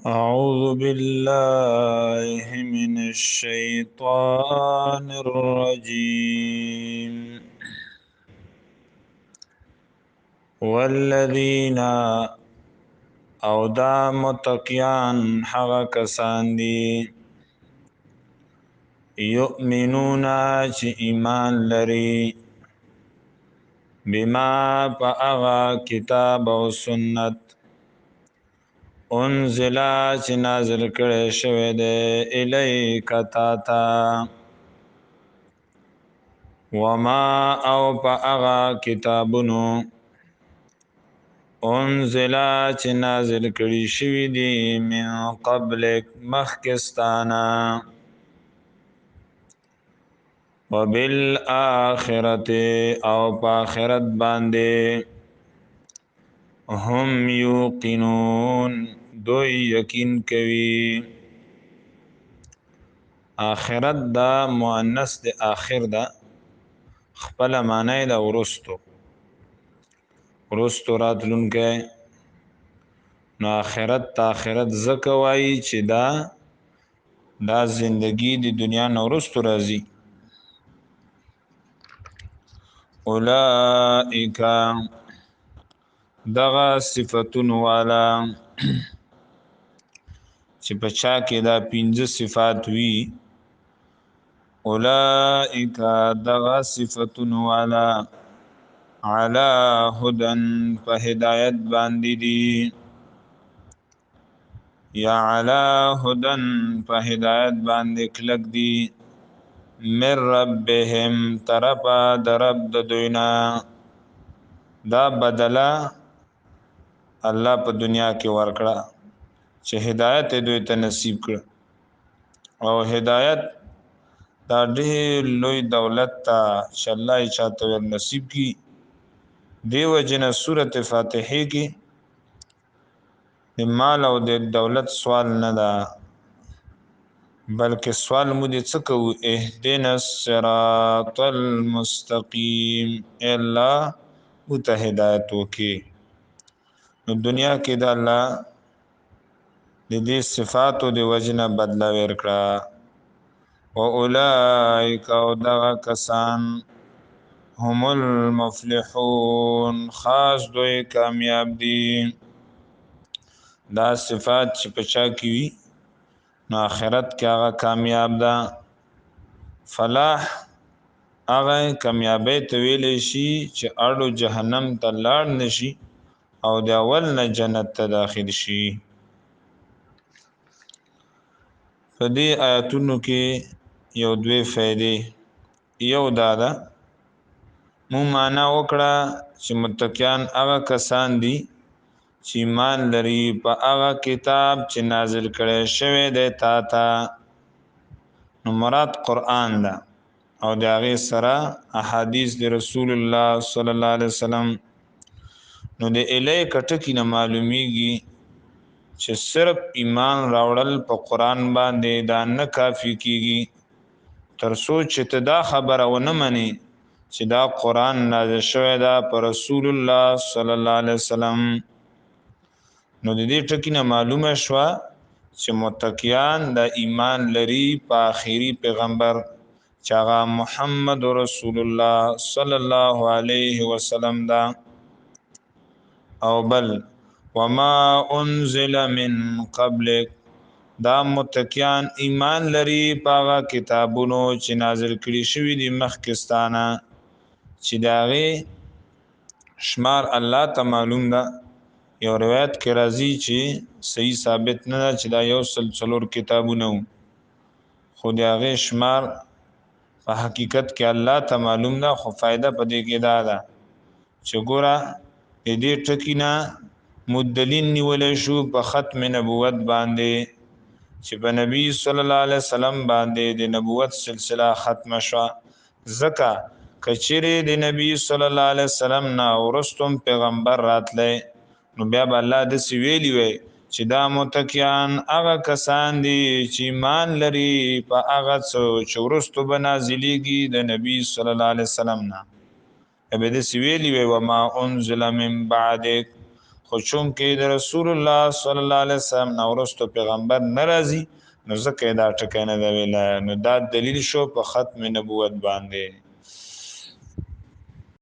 أعوذ بالله من الشيطان الرجيم والذين او دا متقیان حغا کسان دی یؤمنون چی ایمان لري بما پا اغا کتاب و سنت انزلا چی نازل کرے شوه دے الیک تاتا وما او پا اغا کتابونو انزلا چی نازل کری شوی دی من قبلک مخکستانا وبالآخرت او پا آخرت باندے هم یوقنون دوی یقین کوي آخرت دا مؤنث د آخر دا خپل معنی دا ورستو راتلونکه نو آخرت تا آخرت زکوای چې دا زندگی د دنیا نو ورستو راځي اولئک دغه صفاتون والا چې پچا کې دا 15 صفات وی اولئک دغه صفاتون والا علی هدن په هدایت باندې دي یا علی هدن په هدایت باندې کلک دي من ربهم طرفا درب د دوینا دا بدلا الله په دنیا کې ورکړه چې هدایت دوی ته نصیب کړ او هدایت دا ډېر لوی دولت ته چې الله یې چاته نصیب کی دیو جن سورته فاتحه کې د مال او د دولت سوال نه ده بلکې سوال مو دې څه کوو اهدنا الصراط المستقیم الا وته هدایت وکي نو دنیا کې د الله د دې صفاتو د وجنه بدلا ورکړه او اولئک او دغه کسان هم المفلحون خاص دوی کامیاب دي دا صفات چې پچا کی وی نو آخرت کې هغه کامیاب ده فلاح هغه کامیابی ته ویل شي چې اړو جهنم ته لاړ نشي او د اول نه جنت ته داخل شي په دې آیاتونو کې یو دوی فائدې یو دادا مو معنا وکړه چې متقیان هغه کسان دي چې ایمان لري په هغه کتاب چې نازل کړي شوی دی تا نو مراد قرآن ده او د هغه سره احادیث د رسول الله صلی الله علیه وسلم نو د الیک ټکی نه معلومیږي چې صرف ایمان راوړل په قرآن باندې دا نه کافی کیږي تر سوچ ته دا خبره ونه مني چې دا قرآن نازل شوی دا پر رسول الله صلی الله علیه وسلم نو د دې ټکی نه معلومه شوه چې متقیان د ایمان لري په آخري پیغمبر چې هغه محمد رسول الله صلی الله علیه وسلم دا او بل وما انزل من قبلک دا متقیان ایمان لري په هغه کتابونو چې نازل کړي شوی دي مخکستانه چې داغه شمار الله ته معلوم ده یو روایت کې راځي چې صحیح ثابت نه ده چې دا یو سلسلور کتابونه خو داغه شمار په حقیقت کې الله ته معلوم ده خو فائدہ پدې کې ده چې ګوره دې ټکینا مدلین نیولې شو په ختم نبوت باندې چې په نبی صلی الله علیه وسلم باندې د نبوت سلسله ختم شوه زکه کچری د نبی صلی الله علیه وسلم نا ورستم پیغمبر راتله نو بیا الله د سویلی وي چې دا متقیان هغه کسان دي چې ایمان لري په هغه چې ورستو بنازلېږي د نبی صلی الله علیه وسلم نا به د سویلی وي و ما انزل من بعدک خو چون کې د رسول الله صلی الله علیه وسلم نورستو پیغمبر ناراضي نو زکه دا ټکه نه دی ویل نو دا دلیل شو په ختم نبوت باندې